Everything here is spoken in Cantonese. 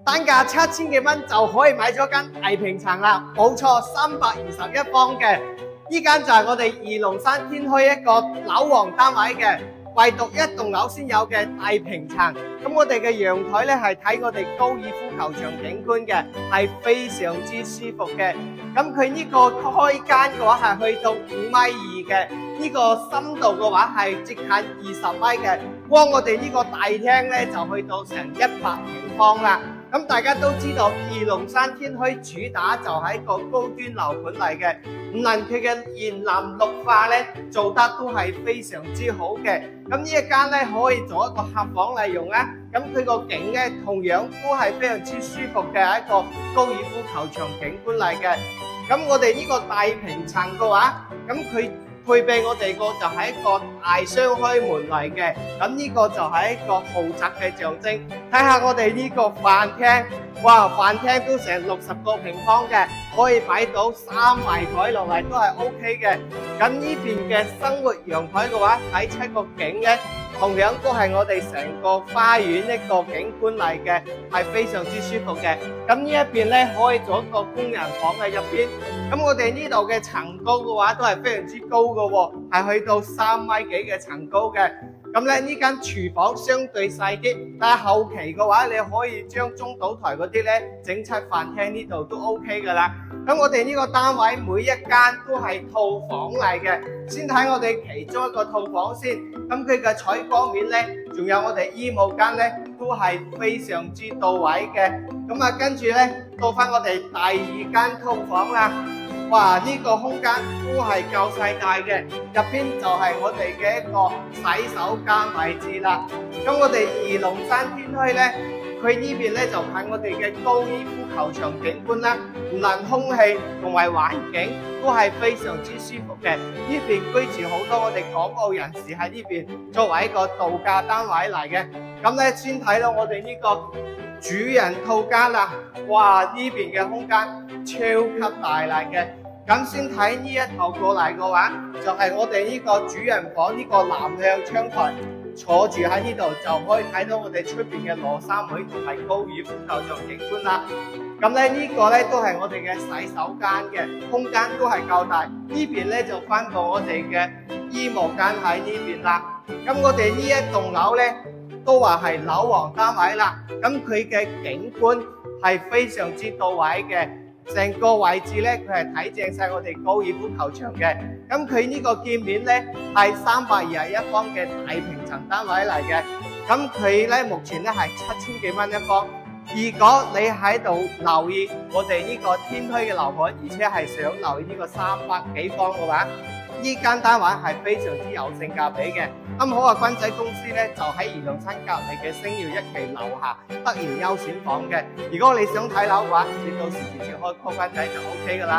單價7000幾蚊就可以買咗間大平層啦，冇錯，321方嘅。呢間就係我哋二龍山天墟一個樓王單位嘅，唯獨一棟樓先有嘅大平層。咁我哋嘅陽台咧係睇我哋高爾夫球場景觀嘅，係非常之舒服嘅。咁佢呢個開間嘅話係去到5.2米嘅，呢個深度嘅話係接近20米嘅。光我哋呢個大廳咧就去到成100平方啦。咁大家都知道二龍山天墟主打就係一個高端樓盤嚟嘅，唔論佢嘅園林綠化咧做得都係非常之好嘅。咁呢一間咧可以做一個客房嚟用啦。咁佢個景咧同樣都係非常之舒服嘅一個高爾夫球場景觀嚟嘅。咁我哋呢個大平層嘅話，咁佢配備我哋個就係一個大雙開門嚟嘅，咁呢個就係一個豪宅嘅象徵。睇下我哋呢個飯廳，哇，飯廳都成60個平方嘅，可以擺到3圍台落嚟都係 OK 嘅。咁呢邊嘅生活陽台嘅話，睇出個景咧，同樣都係我哋成個花園一個景觀嚟嘅，係非常之舒服嘅。咁呢一邊咧可以做一個工人房喺入邊。咁我哋呢度嘅層高嘅話都係非常之高嘅喎，係去到3米幾嘅層高嘅。咁咧呢間廚房相對細啲，但係後期嘅話你可以將中島台嗰啲咧整出飯廳呢度都 OK 噶啦。咁我哋呢個單位每一間都係套房嚟嘅，先睇我哋其中一個套房先。咁佢嘅採光面咧，仲有我哋衣帽間咧，都係非常之到位嘅。咁啊，跟住咧到翻我哋第二間套房啦。哇！呢個空間都係夠細大嘅，入邊就係我哋嘅一個洗手間位置啦。咁我哋二龍山天墟咧，佢呢邊咧就近我哋嘅高爾夫球場景觀啦，無論空氣同埋環境都係非常之舒服嘅。呢邊居住好多我哋港澳人士喺呢邊作為一個度假單位嚟嘅。咁咧先睇到我哋呢個主人套間啦，哇！呢邊嘅空間超級大嚟嘅。咁先睇呢一頭過嚟嘅話，就係我哋呢個主人房呢個南向窗台，坐住喺呢度就可以睇到我哋出邊嘅羅山會同埋高爾夫球場景觀啦。咁咧呢個咧都係我哋嘅洗手間嘅，空間都係夠大。呢邊咧就翻到我哋嘅衣帽間喺呢邊啦。咁我哋呢一棟樓咧都話係樓王單位啦。咁佢嘅景觀係非常之到位嘅。成個位置咧，佢係睇正晒我哋高爾夫球場嘅。咁佢呢個建面咧係321方嘅大平層單位嚟嘅。咁佢咧目前咧係7000幾蚊一方。如果你喺度留意我哋呢個天墟嘅樓盤，而且係想留意呢個300幾方嘅話，呢間單位係非常之有性價比嘅。咁好啊，君仔公司咧就喺二龍山隔離嘅星耀1期樓下德賢優選房嘅。如果你想睇樓嘅話，你到時直接開 call 君仔就 OK 噶啦。